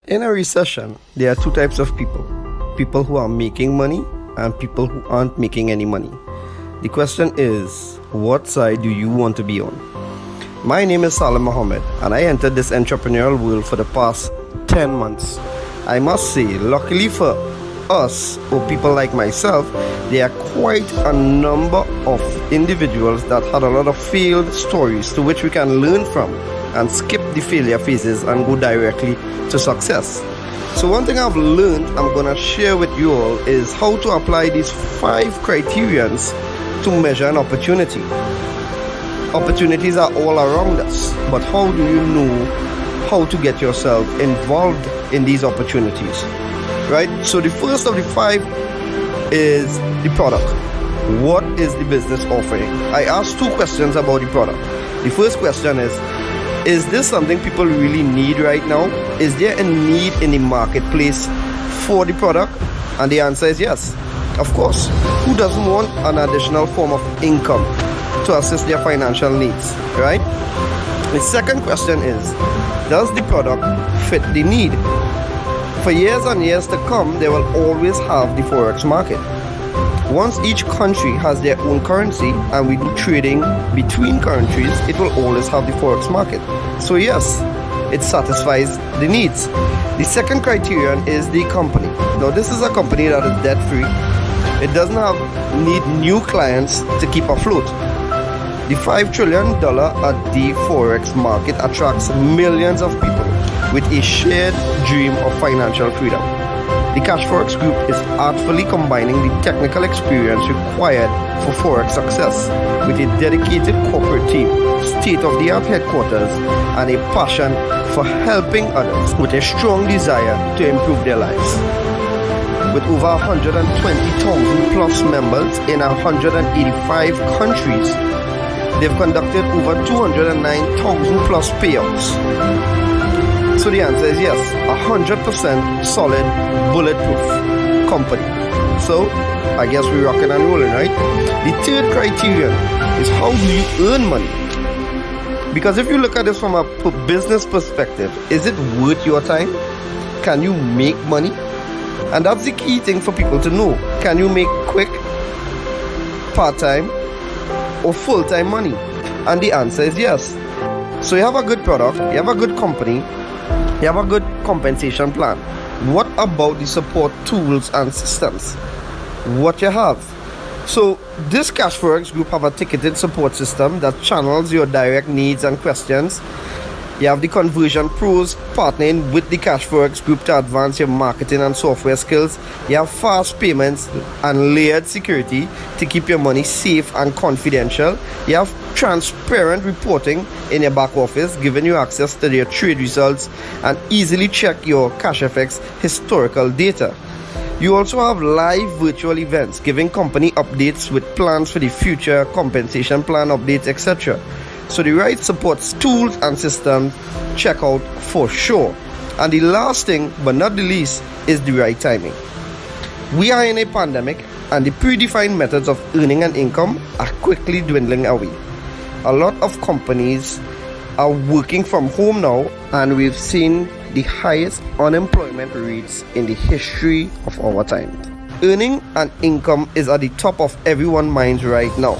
In a recession, there are two types of people: people who are making money and people who aren't making any money. The question is, what side do you want to be on? My name is Salim Mohammed, and I entered this entrepreneurial world for the past 10 months. I must say, luckily for us, or people like myself, there are quite a number of individuals that had a lot of failed stories to which we can learn from and skip the failure phases and go directly to success. So one thing I've learned, I'm gonna share with you all, is how to apply these 5 criterions to measure an opportunity. Opportunities are all around us, but how do you know how to get yourself involved in these opportunities? Right? So the first of the 5 is the product. What is the business offering? I asked 2 questions about the product. The first question is this something people really need right now? Is there a need in the marketplace for the product? And the answer is yes. Of course. Who doesn't want an additional form of income to assist their financial needs, right? The second question is, does the product fit the need? For years and years to come, they will always have the Forex market. Once each country has their own currency and we do trading between countries, it will always have the Forex market. So yes, it satisfies the needs. The second criterion is the company. Now this is a company that is debt free. It doesn't need new clients to keep afloat. The $5 trillion a day Forex market attracts millions of people with a shared dream of financial freedom. The Cashfx group is artfully combining the technical experience required for Forex success with a dedicated corporate team, state-of-the-art headquarters, and a passion for helping others with a strong desire to improve their lives. With over 120,000 plus members in 185 countries, they've conducted over 209,000 plus payouts. So the answer is yes, 100% solid, bulletproof company. So I guess we're rocking and rolling, right? The third criterion is, how do you earn money? Because if you look at this from a business perspective, is it worth your time? Can you make money? And that's the key thing for people to know. Can you make quick, part-time, or full-time money? And the answer is yes. So you have a good product, you have a good company, you have a good compensation plan. What about the support tools and systems? What you have? So this Cashfx group have a ticketed support system that channels your direct needs and questions. You have the conversion pros partnering with the Cashfx group to advance your marketing and software skills. You have fast payments and layered security to keep your money safe and confidential. You have transparent reporting in your back office, giving you access to your trade results and easily check your Cashfx historical data. You also have live virtual events, giving company updates with plans for the future, compensation plan updates, etc. So the right supports tools and systems, check out for sure. And the last thing, but not the least, is the right timing. We are in a pandemic, and the predefined methods of earning an income are quickly dwindling away. A lot of companies are working from home now, and we've seen the highest unemployment rates in the history of our time. Earning an income is at the top of everyone's minds right now.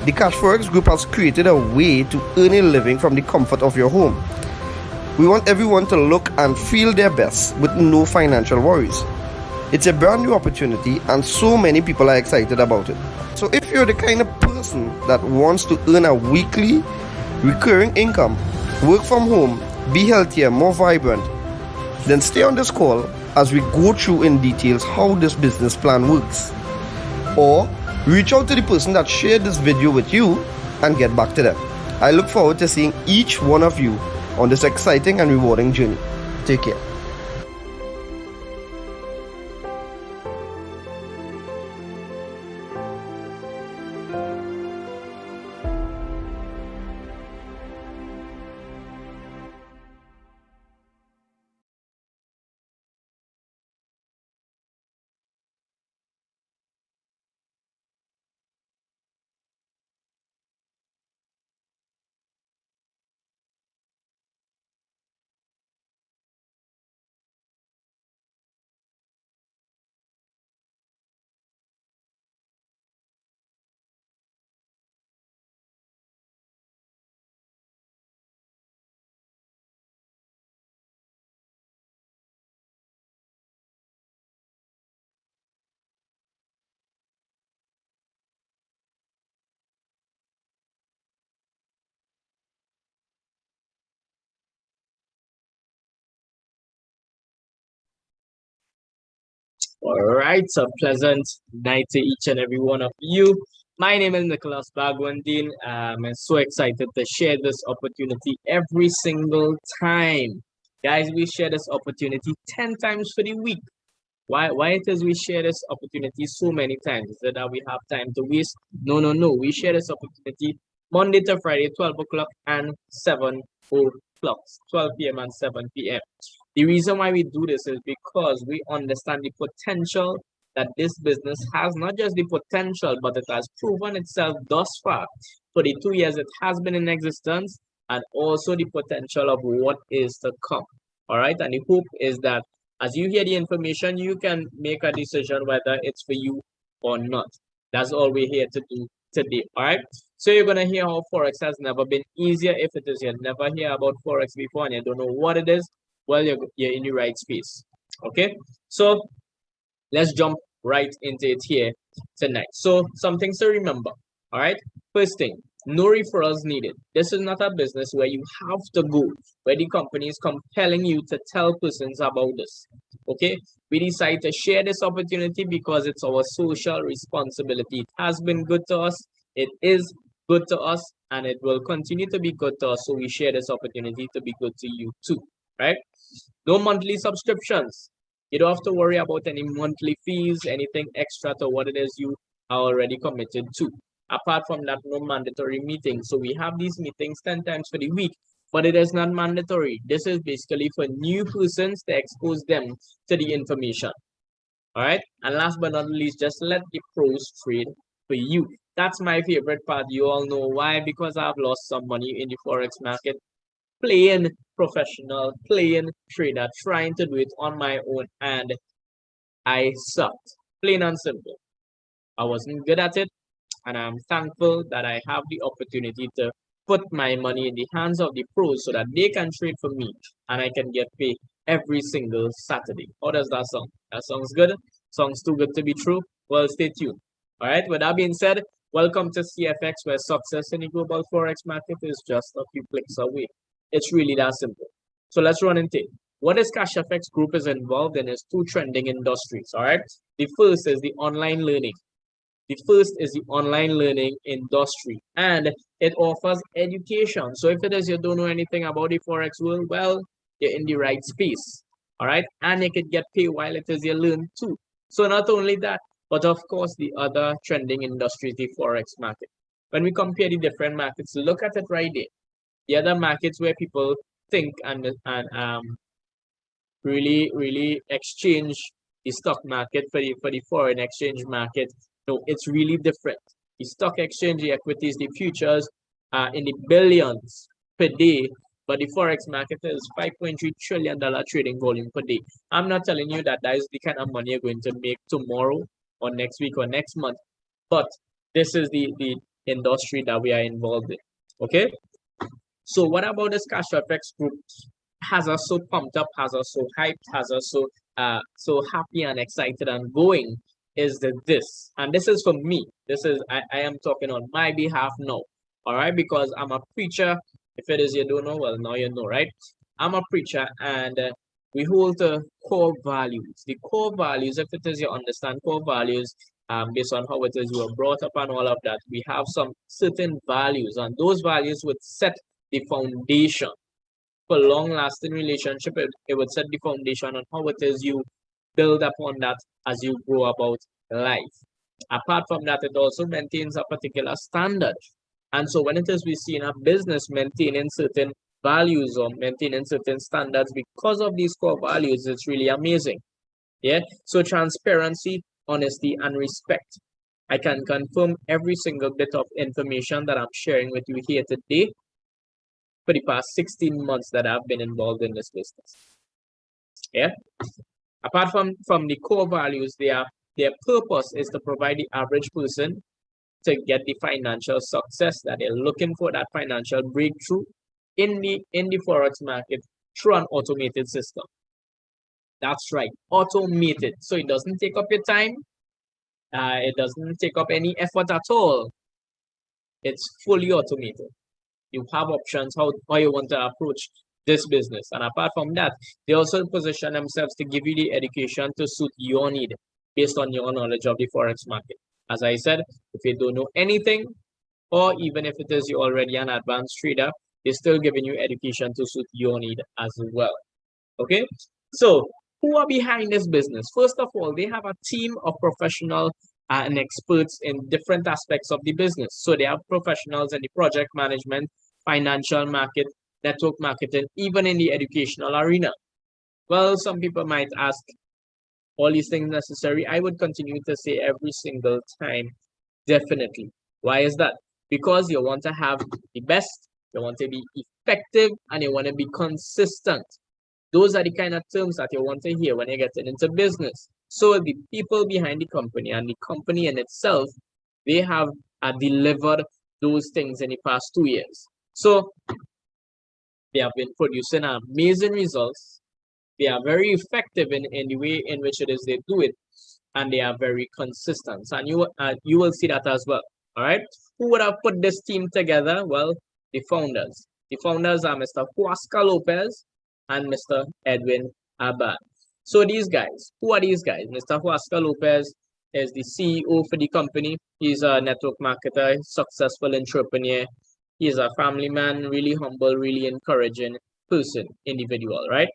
The Cashfx group has created a way to earn a living from the comfort of your home. We want everyone to look and feel their best with no financial worries. It's a brand new opportunity and so many people are excited about it. So if you're the kind of person that wants to earn a weekly recurring income, work from home, be healthier, more vibrant, then stay on this call as we go through in details how this business plan works. Or reach out to the person that shared this video with you and get back to them. I look forward to seeing each one of you on this exciting and rewarding journey. Take care. All right, so pleasant night to each and every one of you. My name is Nicholas Bagwandin. I'm so excited to share this opportunity every single time. Guys, we share this opportunity 10 times for the week. Why it is we share this opportunity so many times? Is it that we have time to waste? No, no, no. We share this opportunity Monday to Friday, 12 o'clock and 7 o'clock, 12 p.m. and 7 p.m. The reason why we do this is because we understand the potential that this business has, not just the potential, but it has proven itself thus far for the 2 years it has been in existence, and also the potential of what is to come. All right, and the hope is that as you hear the information, you can make a decision whether it's for you or not. That's all we're here to do today. All right. So you're gonna hear how Forex has never been easier. If it is you never hear about Forex before and you don't know what it is, well, you're in the right space. Okay. So let's jump right into it here tonight. So some things to remember. All right. First thing, no referrals needed. This is not a business where you have to go, where the company is compelling you to tell persons about this. Okay. We decide to share this opportunity because it's our social responsibility. It has been good to us. It is good to us, and it will continue to be good to us. So we share this opportunity to be good to you too. Right. No monthly subscriptions. You don't have to worry about any monthly fees, anything extra to what it is you are already committed to. Apart from that, no mandatory meetings. So we have these meetings 10 times for the week, but it is not mandatory. This is basically for new persons to expose them to the information. All right. And last but not least, just let the pros trade for you. That's my favorite part. You all know why, because I've lost some money in the Forex market playing professional, playing trader, trying to do it on my own, and I sucked. Plain and simple. I wasn't good at it, and I'm thankful that I have the opportunity to put my money in the hands of the pros so that they can trade for me and I can get paid every single Saturday. How does that sound? That sounds good? Sounds too good to be true? Well, stay tuned. All right, with that being said, welcome to CFX, where success in the global Forex market is just a few clicks away. It's really that simple. So let's run into it. What this Cashfx group is involved in is two trending industries. All right. The first is the online learning. The first is the online learning industry, and it offers education. So if it is you don't know anything about the Forex world, well, you're in the right space. All right. And you can get paid while it is you learn too. So not only that, but of course, the other trending industry is the Forex market. When we compare the different markets, look at it right there. The other markets where people think and really exchange the stock market for the foreign exchange market. No, it's really different. The stock exchange, the equities, the futures are in the billions per day, but the Forex market is $5.3 trillion trading volume per day. I'm not telling you that that is the kind of money you're going to make tomorrow or next week or next month, but this is the industry that we are involved in. Okay. So what about this Cashfx group has us so pumped up, has us so hyped, has us so happy and excited and going is that this, and this is for me. This is I am talking on my behalf now. All right, because I'm a preacher. If it is you don't know, well now you know, right? I'm a preacher, and we hold the core values. The core values, if it is you understand core values, based on how it is you were brought up and all of that, we have some certain values, and those values would set the foundation for long-lasting relationship. It would set the foundation on how it is you build upon that as you go about life. Apart from that, it also maintains a particular standard. And so when it is we see in a business maintaining certain values or maintaining certain standards because of these core values, it's really amazing. Yeah. So transparency, honesty, and respect. I can confirm every single bit of information that I'm sharing with you here today for the past 16 months that I've been involved in this business. Yeah. Apart from the core values, their purpose is to provide the average person to get the financial success that they're looking for, that financial breakthrough in the Forex market through an automated system. That's right, automated. So it doesn't take up your time. It doesn't take up any effort at all. It's fully automated. You have options how you want to approach this business. And apart from that, they also position themselves to give you the education to suit your need. based on your knowledge of the Forex market. As I said, if you don't know anything, or even if it is you're already an advanced trader, they're still giving you education to suit your need as well. Okay, so who are behind this business? First of all, they have a team of professionals and experts in different aspects of the business. So they have professionals in the project management, financial market, network marketing, even in the educational arena. Well, some people might ask, all these things necessary? I would continue to say every single time, definitely. Why is that? Because you want to have the best, you want to be effective, and you want to be consistent. Those are the kind of terms that you want to hear when you're getting into business. So the people behind the company and the company in itself, they have delivered those things in the past 2 years. So they have been producing amazing results. They are very effective in the way in which it is they do it, and they are very consistent. And you will see that as well. All right. Who would have put this team together? Well, the founders. The founders are Mr. Huasca Lopez and Mr. Edwin Abad. So these guys, who are these guys? Mr. Huasca Lopez is the CEO for the company. He's a network marketer, successful entrepreneur. He's a family man, really humble, really encouraging person, individual, right?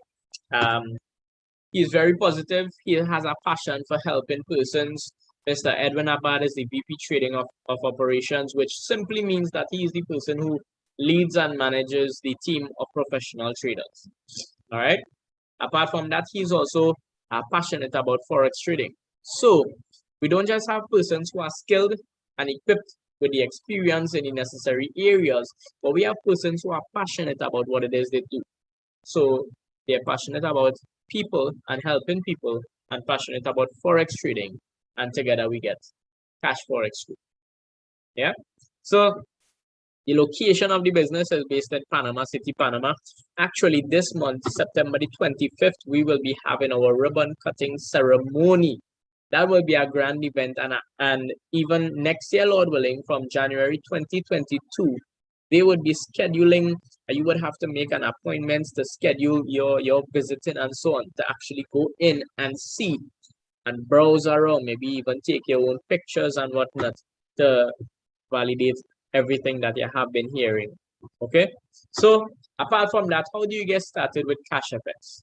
He's very positive. He has a passion for helping persons. Mr. Edwin Abad is the VP Trading of Operations, which simply means that he is the person who leads and manages the team of professional traders. All right. Apart from that, he's also passionate about Forex trading. So we don't just have persons who are skilled and equipped with the experience in the necessary areas, but we have persons who are passionate about what it is they do. So they're passionate about people and helping people and passionate about Forex trading. And together we get Cashfx Group. Yeah. So the location of the business is based in Panama City, Panama. Actually, this month, September the 25th, we will be having our ribbon cutting ceremony. That will be a grand event. And even next year, Lord willing, from January 2022, they would be scheduling, you would have to make an appointment to schedule your visiting and so on to actually go in and see and browse around, maybe even take your own pictures and whatnot to validate everything that you have been hearing. Okay, so apart from that, how do you get started with Cashfx?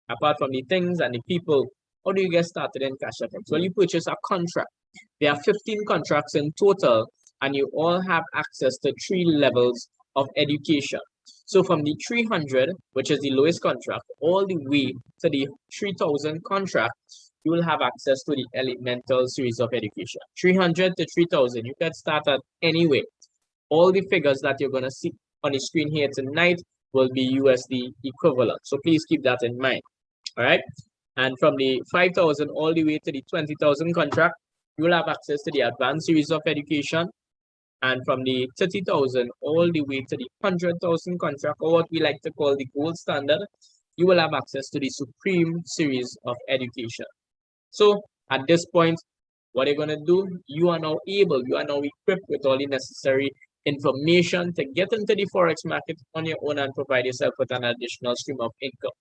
Apart from the things and the people, how do you get started in Cashfx? Well, you purchase a contract. There are 15 contracts in total, and you all have access to 3 levels of education. So from the 300, which is the lowest contract, all the way to the 3000 contract, you will have access to the elemental series of education. 300 to 3000, you can start at any way. All the figures that you're going to see on the screen here tonight will be USD equivalent. So please keep that in mind. All right. And from the 5,000 all the way to the 20,000 contract, you will have access to the advanced series of education. And from the 30,000 all the way to the 100,000 contract, or what we like to call the gold standard, you will have access to the supreme series of education. So at this point, what you're going to do, you are now equipped with all the necessary information to get into the Forex market on your own and provide yourself with an additional stream of income.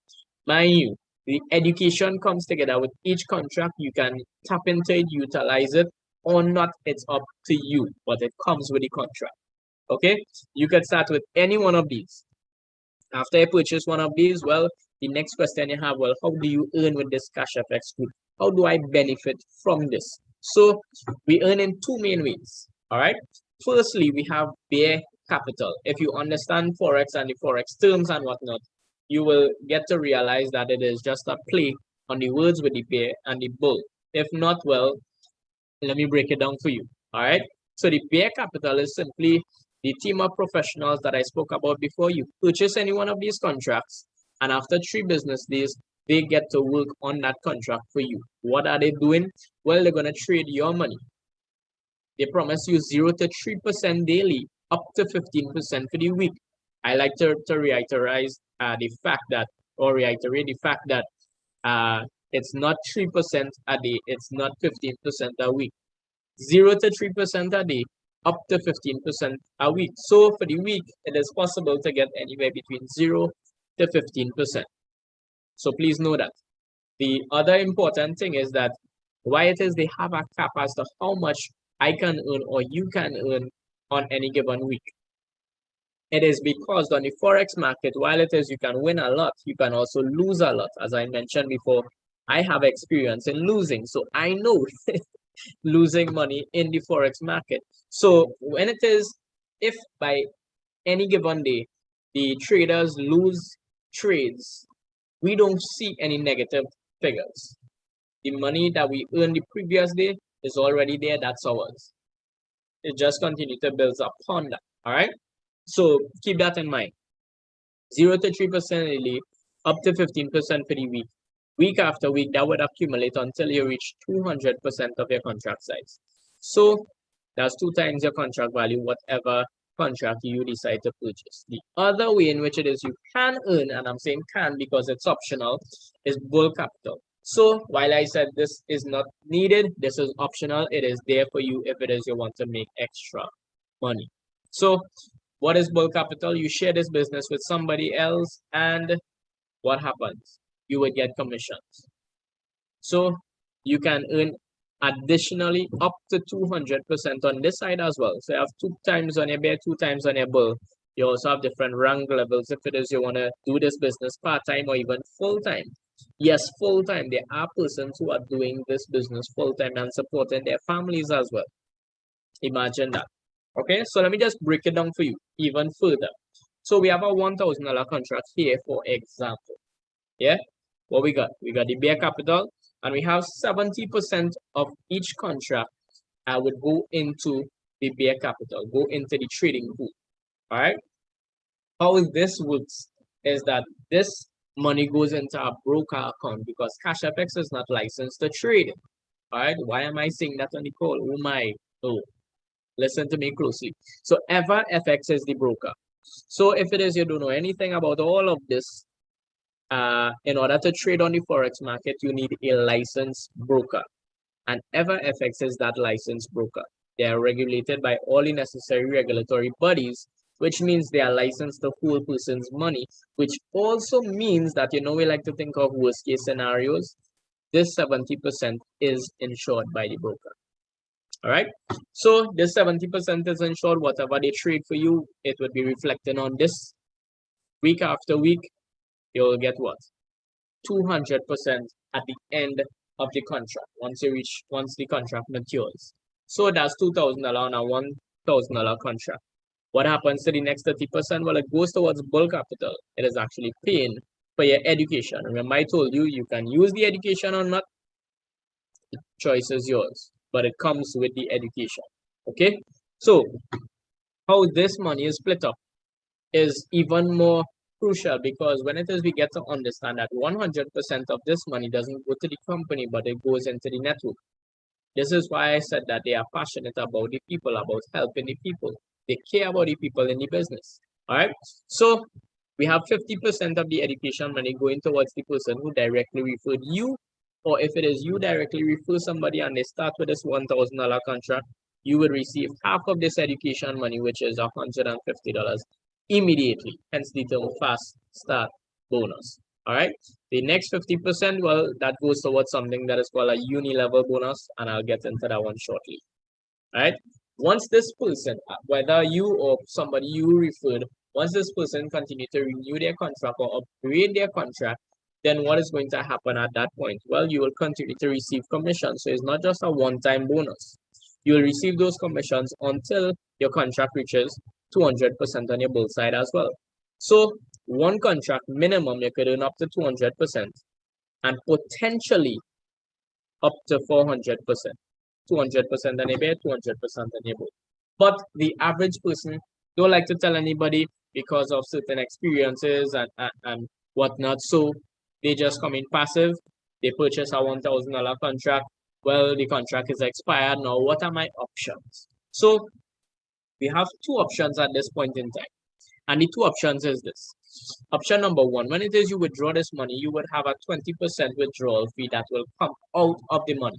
Mind you, the education comes together with each contract. You can tap into it, utilize it, or not, it's up to you, but it comes with the contract. Okay, you can start with any one of these. After you purchase one of these, well, the next question you have, well, how do you earn with this Cashfx Group? How do I benefit from this? So we earn in 2 main ways. All right. Firstly, we have bare capital. If you understand Forex and the Forex terms and whatnot, you will get to realize that it is just a play on the words with the bear and the bull. If not, well, let me break it down for you. All right. So the bare capital is simply the team of professionals that I spoke about before. You purchase any one of these contracts, and after 3 business days, they get to work on that contract for you. What are they doing? Well, they're going to trade your money. They promise you 0 to 3% daily, up to 15% for the week. I like to reiterate the fact that it's not 3% a day, it's not 15% a week. 0 to 3% a day, up to 15% a week. So for the week, it is possible to get anywhere between 0 to 15%. So please know that. The other important thing is that Why it is they have a cap as to how much I can earn or you can earn on any given week. It is because on the forex market, while it is you can win a lot, you can also lose a lot. As I mentioned before, I have experience in losing, so I know losing money in the forex market. So when it is, if by any given day the traders lose trades, we don't see any negative figures. The money that we earned the previous day is already there. That's ours. It just continue to build upon that. All right. So keep that in mind. 0 to 3% daily, up to 15% for the week. Week after week, that would accumulate until you reach 200% of your contract size. So that's 2 times your contract value, whatever contract you decide to purchase. The other way in which it is you can earn, and I'm saying can because it's optional, is bull capital. So while I said this is not needed, this is optional, it is there for you if it is you want to make extra money. So what is bull capital? You share this business with somebody else, and what happens? You would get commissions. So you can earn additionally up to 200% on this side as well. So you have 2 times on your bear, 2 times on your bull. You also have different rank levels if it is you want to do this business part-time or even full-time. Yes, full-time. There are persons who are doing this business full-time and supporting their families as well. Imagine that. Okay, so let me just break it down for you even further. So we have a $1,000 contract here, for example. Yeah, what we got? We got the bare capital, and we have 70% of each contract would go into the bare capital, go into the trading pool. All right. How this works is that this money goes into a broker account because Cashfx is not licensed to trade. All right. Why am I saying that on the call? Oh my. Oh, listen to me closely. So FX is the broker. So if it is you don't know anything about all of this, in order to trade on the forex market, you need a licensed broker, and FX is that licensed broker. They are regulated by all the necessary regulatory bodies, which means they are licensed to hold person's money, which also means that, we like to think of worst case scenarios. This 70% is insured by the broker. All right. So this 70% is insured. Whatever they trade for you, it would be reflecting on this week after week. You'll get what? 200% at the end of the contract once the contract matures. So that's $2,000 on a $1,000 contract. What happens to the next 30%? Well, it goes towards bull capital. It is actually paying for your education. Remember, I told you you can use the education or not. The choice is yours, but it comes with the education. Okay, so how this money is split up is even more crucial, because when it is we get to understand that 100% of this money doesn't go to the company, but it goes into the network. This is why I said that they are passionate about the people, about helping the people. They care about the people in the business. All right. So we have 50% of the education money going towards the person who directly referred you, or if it is you directly refer somebody and they start with this $1,000 contract, you will receive half of this education money, which is $150 immediately, hence the term fast start bonus. All right. The next 50%, well, that goes towards something that is called a uni-level bonus, and I'll get into that one shortly. All right. Once this person, whether you or somebody you referred, once this person continue to renew their contract or upgrade their contract, then what is going to happen at that point? Well, you will continue to receive commissions. So it's not just a one-time bonus. You will receive those commissions until your contract reaches 200% on your bull side as well. So one contract minimum, you could earn up to 200% and potentially up to 400%. 200% on your bear, 200% on your bull. But the average person don't like to tell anybody because of certain experiences and whatnot. So they just come in passive. They purchase a $1,000 contract. Well, the contract is expired. Now, what are my options? So we have 2 options at this point in time. And the 2 options is this. Option number 1, when it is you withdraw this money, you would have a 20% withdrawal fee that will come out of the money.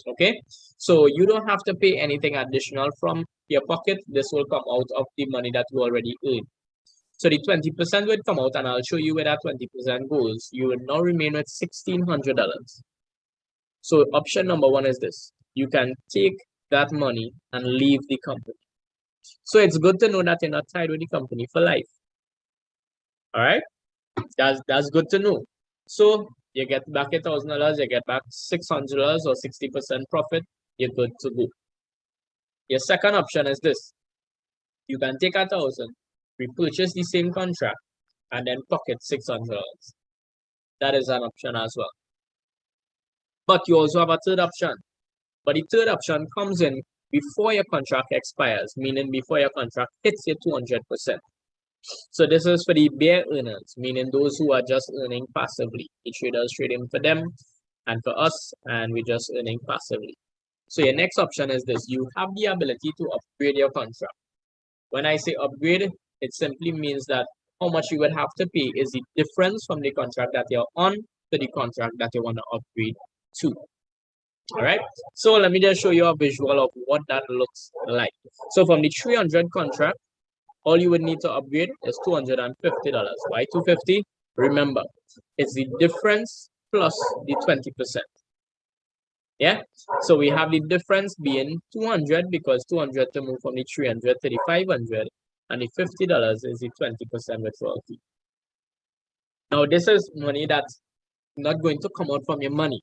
Okay, so you don't have to pay anything additional from your pocket. This will come out of the money that you already earned. So the 20% would come out, and I'll show you where that 20% goes. You will now remain with $1,600. So option number one is this. You can take that money and leave the company. So it's good to know that you're not tied with the company for life. All right, that's good to know. So you get back $1,000, you get back $600 or 60% profit, you're good to go. Your second option is this. You can take 1,000, repurchase the same contract, and then pocket $600. That is an option as well. But you also have a third option. But the third option comes in before your contract expires, meaning before your contract hits your 200%. So this is for the bare earners, meaning those who are just earning passively. The traders trading for them and for us, and we're just earning passively. So your next option is this. You have the ability to upgrade your contract. When I say upgrade, it simply means that how much you would have to pay is the difference from the contract that you're on to the contract that you want to upgrade to. All right. So let me just show you a visual of what that looks like. So from the 300 contract, all you would need to upgrade is $250. Why 250? Remember, it's the difference plus the 20%. Yeah. So we have the difference being 200 because 200 to move from the 300 to the 500, and the $50 is the 20% withdrawal fee. Now this is money that's not going to come out from your money.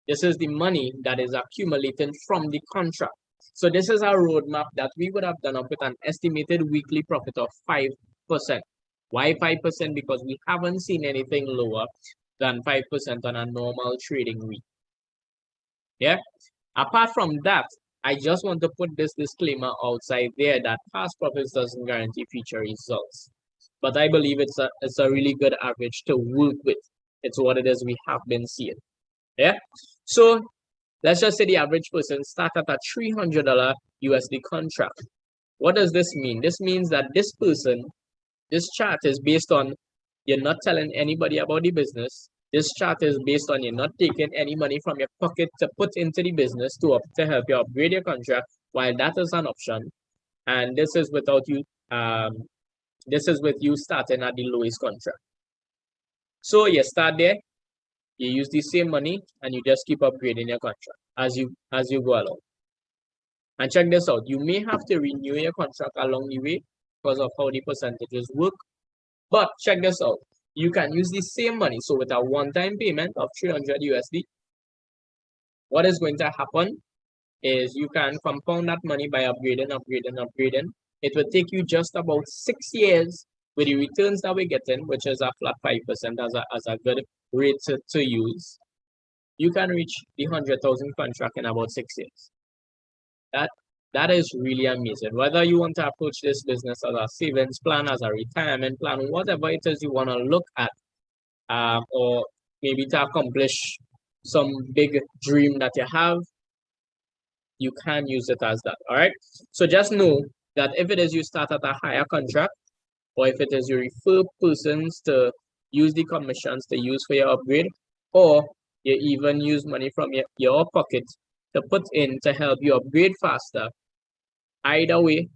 This is the money that is accumulating from the contract. So this is our roadmap that we would have done up with an estimated weekly profit of 5%. Why 5%? Because we haven't seen anything lower than 5% on a normal trading week. Yeah. Apart from that, I just want to put this disclaimer outside there that past profits doesn't guarantee future results. But I believe it's a really good average to work with. It's what it is we have been seeing. Yeah. So let's just say the average person started at a $300 USD contract. What does this mean? This means that this chart is based on you're not telling anybody about the business. This chart is based on you're not taking any money from your pocket to put into the business to help you upgrade your contract, while that is an option. And this is without you, this is with you starting at the lowest contract. So you start there, you use the same money, and you just keep upgrading your contract as you go along. And check this out, you may have to renew your contract along the way because of how the percentages work. But check this out, you can use the same money. So with a one-time payment of 300 USD, what is going to happen is you can compound that money by upgrading. It will take you just about 6 years with the returns that we're getting, which is a flat 5% as a good rate to use. You can reach the 100,000 contract in about 6 years. That is really amazing. Whether you want to approach this business as a savings plan, as a retirement plan, whatever it is you want to look at, or maybe to accomplish some big dream that you have, you can use it as that. All right. So just know that if it is you start at a higher contract, or if it is you refer persons to use the commissions to use for your upgrade, or you even use money from your pocket to put in to help you upgrade faster, either way,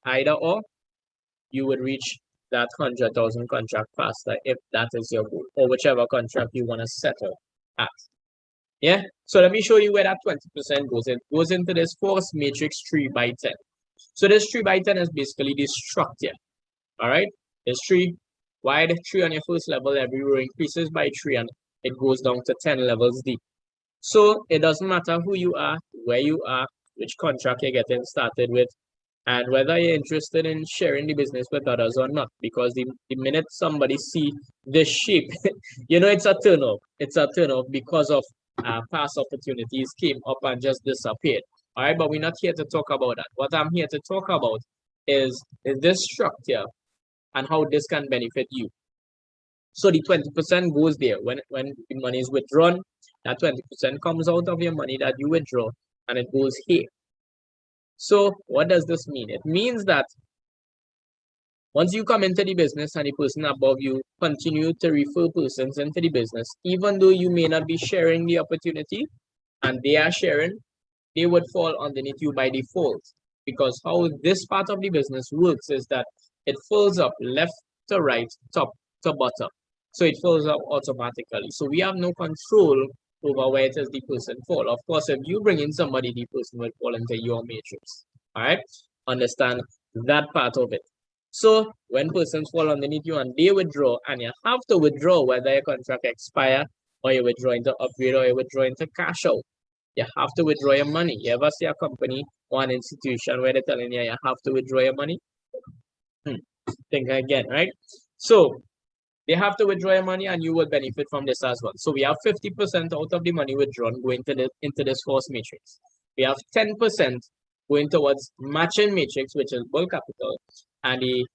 either or, you would reach that 100,000 contract faster if that is your goal, or whichever contract you want to settle at. Yeah. So let me show you where that 20% goes in. It goes into this force matrix 3x10. So this 3x10 is basically the structure. All right. There's 3 wide, 3 on your first level. Every row increases by 3, and it goes down to 10 levels deep. So it doesn't matter who you are, where you are, which contract you're getting started with, and whether you're interested in sharing the business with others or not. Because the minute somebody see this shape, you know, it's a turnoff. It's a turnoff because of past opportunities came up and just disappeared. All right, but we're not here to talk about that. What I'm here to talk about is this structure and how this can benefit you. So the 20% goes there. When the money is withdrawn, that 20% comes out of your money that you withdraw, and it goes here. So what does this mean? It means that once you come into the business and the person above you continue to refer persons into the business, even though you may not be sharing the opportunity and they are sharing, they would fall underneath you by default. Because how this part of the business works is that it fills up left to right, top to bottom. So it fills up automatically. So we have no control over where it is the person fall. Of course, if you bring in somebody, the person will fall into your matrix. All right, understand that part of it. So when persons fall underneath you and they withdraw, and you have to withdraw whether your contract expire or you're withdrawing to upgrade or you're withdrawing to cash out. You have to withdraw your money. You ever see a company or an institution where they're telling you have to withdraw your money? Think again, right? So they have to withdraw your money and you will benefit from this as well. So we have 50% out of the money withdrawn going into this force matrix. We have 10% going towards matching matrix, which is bulk capital, and the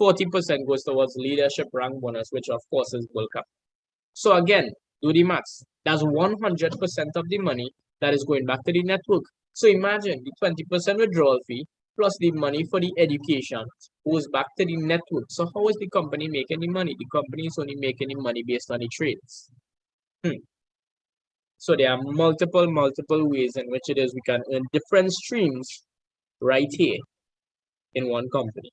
40% goes towards leadership rank bonus, which of course is bulk capital. So again, do the maths. That's 100% of the money that is going back to the network. So imagine the 20% withdrawal fee plus the money for the education goes back to the network. So how is the company making the money? The company is only making the money based on the trades. So there are multiple ways in which it is we can earn different streams right here in one company.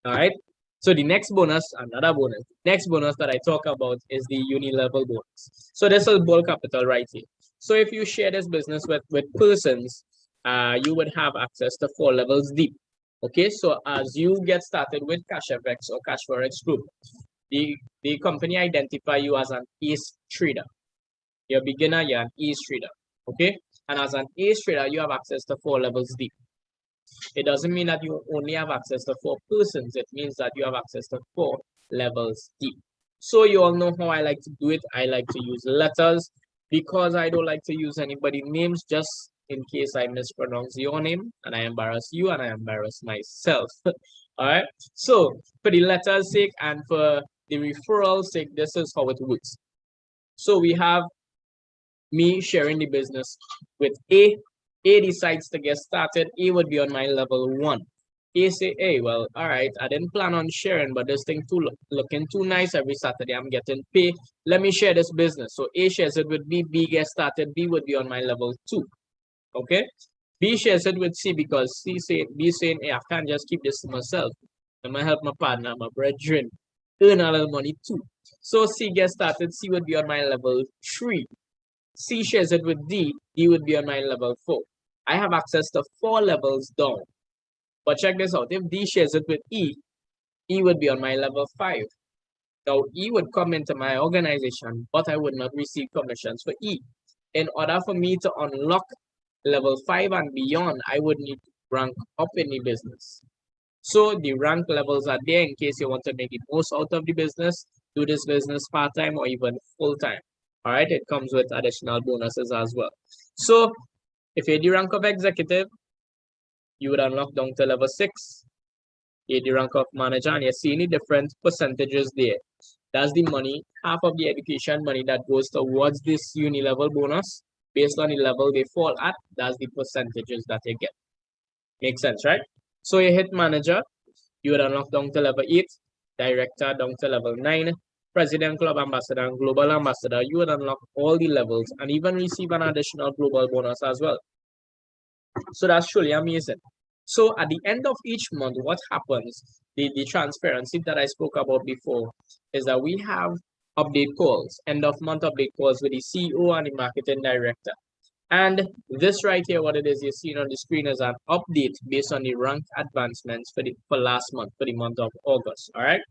All right. So the next bonus, another bonus. Next bonus that I talk about is the uni-level bonus. So this is bulk capital right here. So if you share this business with persons, you would have access to 4 levels deep. Okay, so as you get started with Cashfx or Cashfx Group, the company identify you as an ace trader. You're a beginner, you're an ace trader. Okay, and as an ace trader, you have access to 4 levels deep. It doesn't mean that you only have access to 4 persons. It means that you have access to 4 levels deep. So you all know how I like to do it. I like to use letters because I don't like to use anybody's names just in case I mispronounce your name and I embarrass you and I embarrass myself. All right. So for the letter's sake and for the referral sake, this is how it works. So we have me sharing the business with A. A decides to get started. A would be on my level 1. A say, hey, well, all right, I didn't plan on sharing, but this thing looking too nice. Every Saturday I'm getting paid. Let me share this business. So A shares it with B. B gets started. B would be on my level 2. Okay. B shares it with C because B saying, hey, I can't just keep this to myself. I'm gonna help my partner, my brethren, earn a little money too. So C gets started. C would be on my level 3. C shares it with D. D would be on my level 4. I have access to 4 levels down. But check this out. If D shares it with E, E would be on my level 5. Now, E would come into my organization, but I would not receive commissions for E. In order for me to unlock level 5 and beyond, I would need to rank up in the business. So the rank levels are there in case you want to make the most out of the business, do this business part-time or even full-time. All right, it comes with additional bonuses as well. So if you're the rank of executive, you would unlock down to level 6. You're the rank of manager and you see any different percentages there. That's the money, half of the education money that goes towards this uni-level bonus based on the level they fall at. That's the percentages that you get. Makes sense, right? So you hit manager, you would unlock down to level 8, director down to level 9, president, club ambassador, and global ambassador. You would unlock all the levels and even receive an additional global bonus as well. So that's truly amazing. So at the end of each month, what happens, the transparency that I spoke about before, is that we have update calls, end of month update calls with the CEO and the marketing director. And this right here, what it is you're seeing on the screen is an update based on the rank advancements for last month, for the month of August. All right.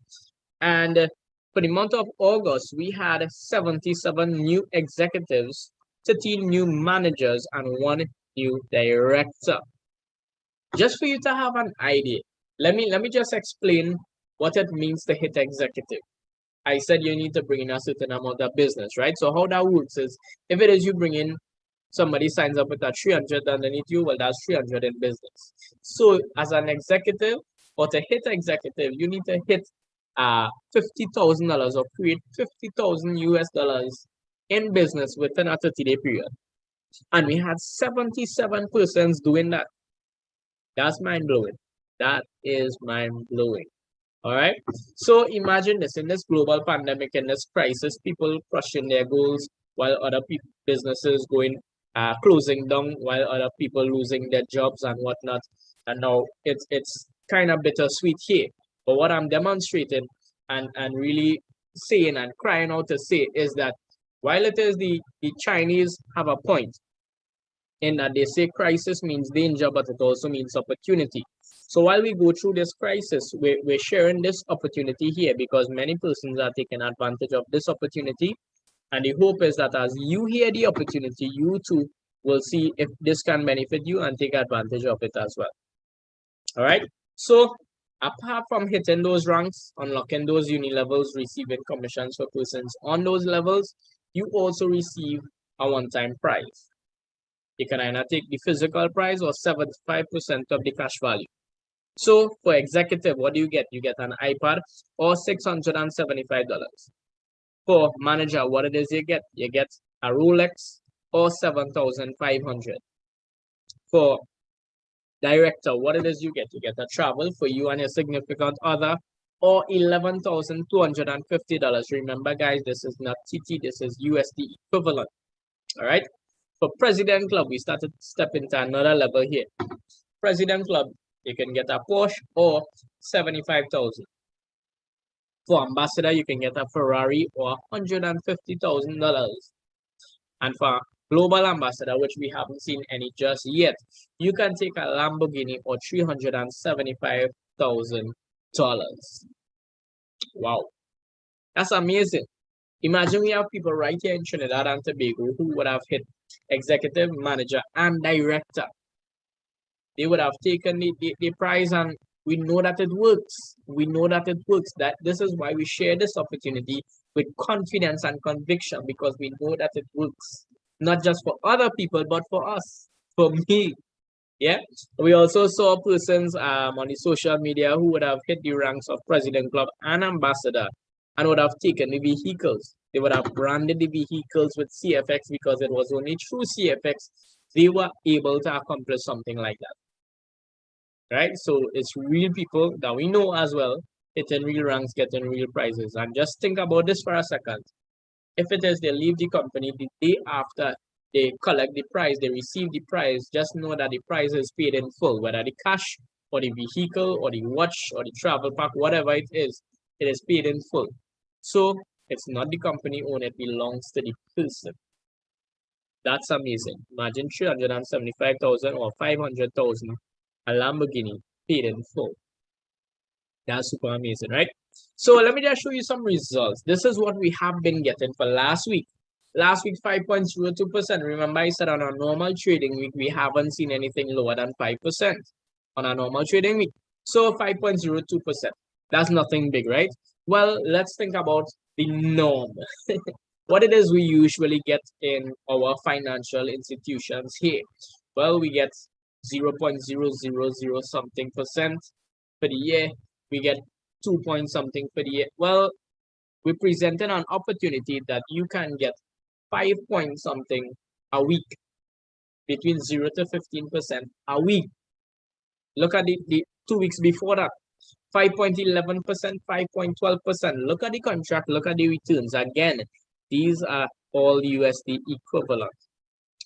And for the month of August, we had 77 new executives, 13 new managers, and 1 new director. Just for you to have an idea, let me just explain what it means to hit executive. I said you need to bring in a certain amount of business, right? So how that works is if it is you bring in somebody signs up with a 300 underneath you, well, that's 300 in business. So as an executive, or to hit executive, you need to hit $50,000 or create 50,000 US dollars in business within a 30-day period. And we had 77 persons doing that. That's mind-blowing. That is mind-blowing. All right. So imagine this in this global pandemic, in this crisis, people crushing their goals while other businesses going closing down, while other people losing their jobs and whatnot. And now it's kind of bittersweet here. But what I'm demonstrating and really saying and crying out to say is that While it is the Chinese have a point in that they say crisis means danger, but it also means opportunity. So while we go through this crisis, we're sharing this opportunity here because many persons are taking advantage of this opportunity. And the hope is that as you hear the opportunity, you too will see if this can benefit you and take advantage of it as well. All right. So apart from hitting those ranks, unlocking those uni levels, receiving commissions for persons on those levels, you also receive a one-time prize. You can either take the physical prize or 75% of the cash value. So for executive, what do you get? You get an iPad or $675. For manager, what it is you get? You get a Rolex or 7,500. For director, what it is you get? You get a travel for you and your significant other or $11,250. Remember, guys, this is not TT, this is USD equivalent. All right. For President Club, we started to step into another level here. President Club, you can get a Porsche or 75,000. For ambassador, you can get a Ferrari or $150,000. And for global ambassador, which we haven't seen any just yet, you can take a Lamborghini or $375,000. Wow, that's amazing. Imagine we have people right here in Trinidad and Tobago who would have hit executive, manager, and director. They would have taken the prize, and we know that it works. We know that it works. That this is why we share this opportunity with confidence and conviction, because we know that it works. Not just for other people, but for us, for me. Yeah. We also saw persons on the social media who would have hit the ranks of President Club and Ambassador and would have taken the vehicles. They would have branded the vehicles with CFX because it was only through CFX they were able to accomplish something like that. Right? So it's real people that we know as well, hitting real ranks, getting real prizes. And just think about this for a second. If it is they leave the company the day after they collect the prize, they receive the prize, just know that the prize is paid in full, whether the cash or the vehicle or the watch or the travel pack, whatever it is paid in full. So it's not the company owned, it belongs to the person. That's amazing. Imagine 375,000 or 500,000, a Lamborghini paid in full. That's super amazing, right? So let me just show you some results. This is what we have been getting for last week. Last week, 5.02%. Remember, I said on a normal trading week, we haven't seen anything lower than 5% on a normal trading week. So 5.02%. That's nothing big, right? Well, let's think about the norm. What it is we usually get in our financial institutions here. Well, we get 0.000 something percent for the year. We get 2 point something for the year. Well, we presented an opportunity that you can get 5 point something a week, between 0 to 15% a week. Look at the 2 weeks before that, 5.11%, 5.12%. Look at the contract, look at the returns. Again, these are all USD equivalent.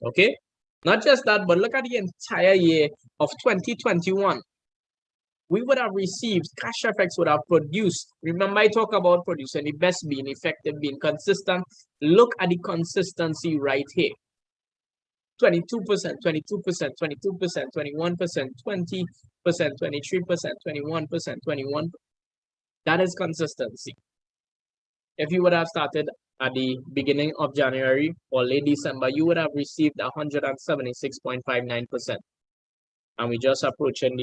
Okay, not just that, but look at the entire year of 2021. We would have received, Cashfx would have produced. Remember, I talk about producing the best, being effective, being consistent. Look at the consistency right here. 22%, 22%, 22%, 21%, 20%, 23%, 21%, 21%. That is consistency. If you would have started at the beginning of January or late December, you would have received 176.59%. And we just approaching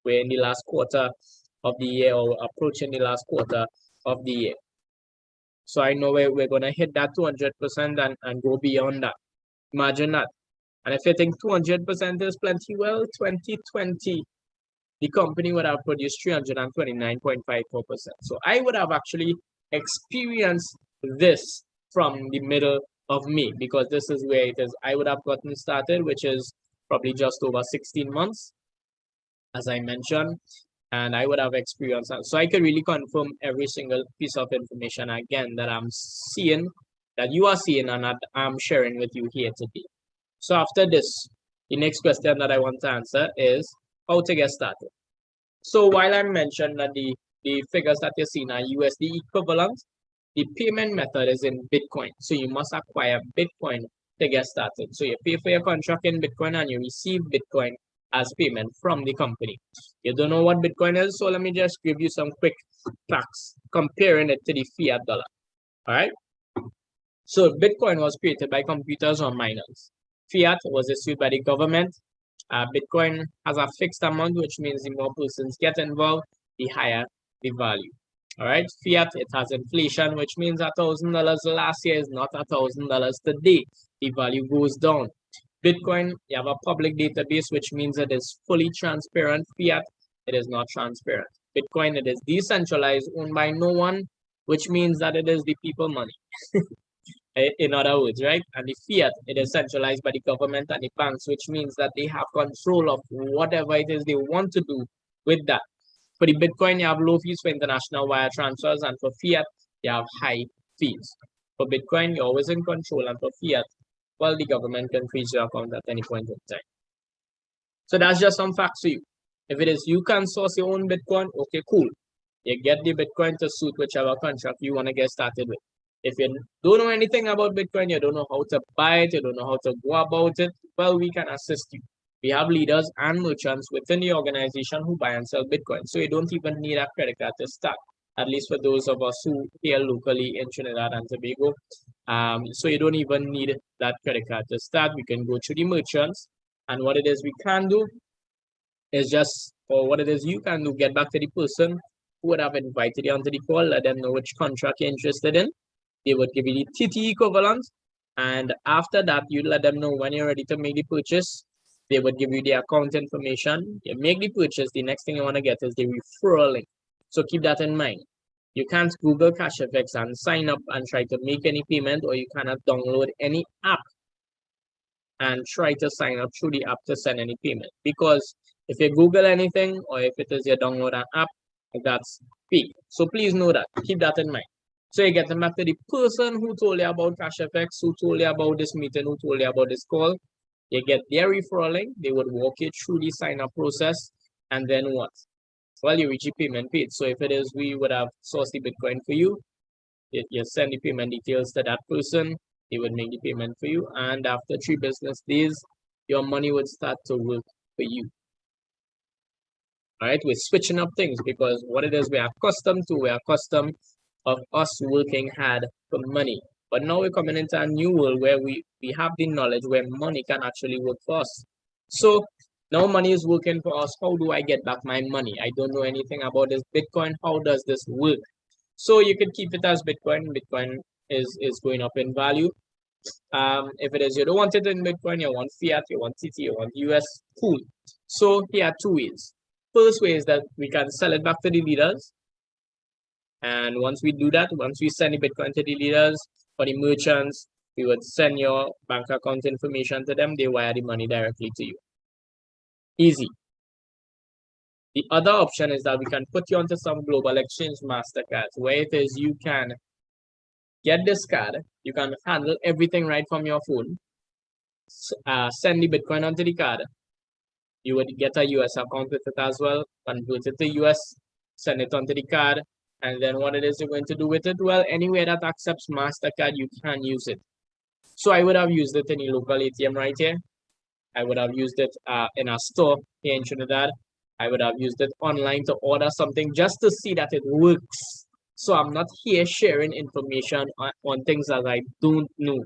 we're in the last quarter of the year, or approaching the last quarter of the year. So I know we're going to hit that 200% and go beyond that. Imagine that. And if you think 200% is plenty, well, 2020, the company would have produced 329.54%. So I would have actually experienced this from the middle of May, because this is where it is. I would have gotten started, which is probably just over 16 months, as I mentioned, and I would have experienced that. So I could really confirm every single piece of information again that I'm seeing, that you are seeing, and that I'm sharing with you here today. So after this, the next question that I want to answer is how to get started. So while I mentioned that the figures that you're seeing are USD equivalent, the payment method is in Bitcoin. So you must acquire Bitcoin to get started. So you pay for your contract in Bitcoin and you receive Bitcoin as payment from the company. You don't know what Bitcoin is, so let me just give you some quick facts comparing it to the fiat dollar. All right. So Bitcoin was created by computers or miners. Fiat was issued by the government. Bitcoin has a fixed amount, which means the more persons get involved, the higher the value. All right. Fiat, it has inflation, which means $1,000 last year is not $1,000 today. The value goes down. Bitcoin, you have a public database, which means it is fully transparent. Fiat, it is not transparent. Bitcoin, it is decentralized, owned by no one, which means that it is the people money. In other words, right? And the fiat, it is centralized by the government and the banks, which means that they have control of whatever it is they want to do with that. For the Bitcoin, you have low fees for international wire transfers, and for fiat, you have high fees. For Bitcoin, you're always in control, and for fiat, well, the government can freeze your account at any point in time. So that's just some facts for you. If it is you can source your own Bitcoin, okay, cool. You get the Bitcoin to suit whichever contract you want to get started with. If you don't know anything about Bitcoin, you don't know how to buy it, you don't know how to go about it, well, we can assist you. We have leaders and merchants within the organization who buy and sell Bitcoin. So you don't even need a credit card to start, at least for those of us who here locally in Trinidad and Tobago. So you don't even need that credit card to start. We can go to the merchants, and what it is we can do is just, or what it is you can do, get back to the person who would have invited you onto the call, let them know which contract you're interested in. They would give you the TT equivalent, and after that, you let them know when you're ready to make the purchase. They would give you the account information. You make the purchase. The next thing you want to get is the referral link. So keep that in mind. You can't Google Cashfx and sign up and try to make any payment, or you cannot download any app and try to sign up through the app to send any payment. Because if you Google anything, or if it is you download an app, that's fake. So please know that. Keep that in mind. So you get them back to the person who told you about Cashfx, who told you about this meeting, who told you about this call. You get their referral link. They would walk you through the sign-up process. And then what? Well, you reach the payment page. So if it is, we would have sourced the Bitcoin for you. You send the payment details to that person. They would make the payment for you. And after 3 business days, your money would start to work for you. All right, we're switching up things because what it is we're accustomed to, we're accustomed of us working hard for money. But now we're coming into a new world where we have the knowledge where money can actually work for us. So now money is working for us. How do I get back my money? I don't know anything about this Bitcoin. How does this work? So you can keep it as Bitcoin. Bitcoin is going up in value. If it is you don't want it in Bitcoin, you want fiat, you want TT, you want US, cool. So here are 2 ways. First way is that we can sell it back to the leaders. And once we do that, once we send the Bitcoin to the leaders, for the merchants, we would send your bank account information to them. They wire the money directly to you. Easy. The other option is that we can put you onto some global exchange MasterCards, where it is you can get this card. You can handle everything right from your phone. Send the Bitcoin onto the card. You would get a US account with it as well. Convert it to US, send it onto the card. And then what it is you're going to do with it? Well, anywhere that accepts MasterCard, you can use it. So I would have used it in a local ATM right here. I would have used it in a store here in Trinidad. I would have used it online to order something just to see that it works. So I'm not here sharing information on things that I don't know.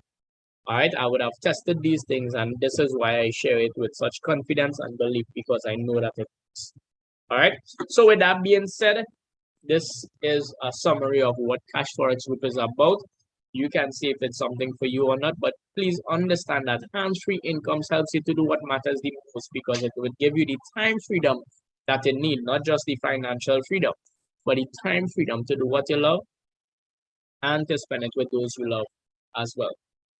All right, I would have tested these things, and this is why I share it with such confidence and belief, because I know that it works. All right, so with that being said, this is a summary of what Cashfx Group is about. You can see if it's something for you or not, but please understand that hands-free incomes helps you to do what matters the most, because it would give you the time freedom that you need, not just the financial freedom, but the time freedom to do what you love and to spend it with those you love as well.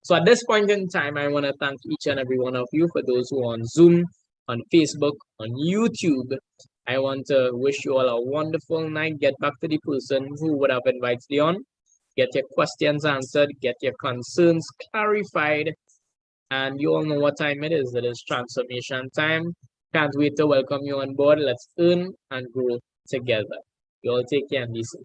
So at this point in time, I want to thank each and every one of you, for those who are on Zoom, on Facebook, on YouTube. I want to wish you all a wonderful night. Get back to the person who would have invited you on. Get your questions answered. Get your concerns clarified. And you all know what time it is. It is transformation time. Can't wait to welcome you on board. Let's earn and grow together. You all take care and be safe.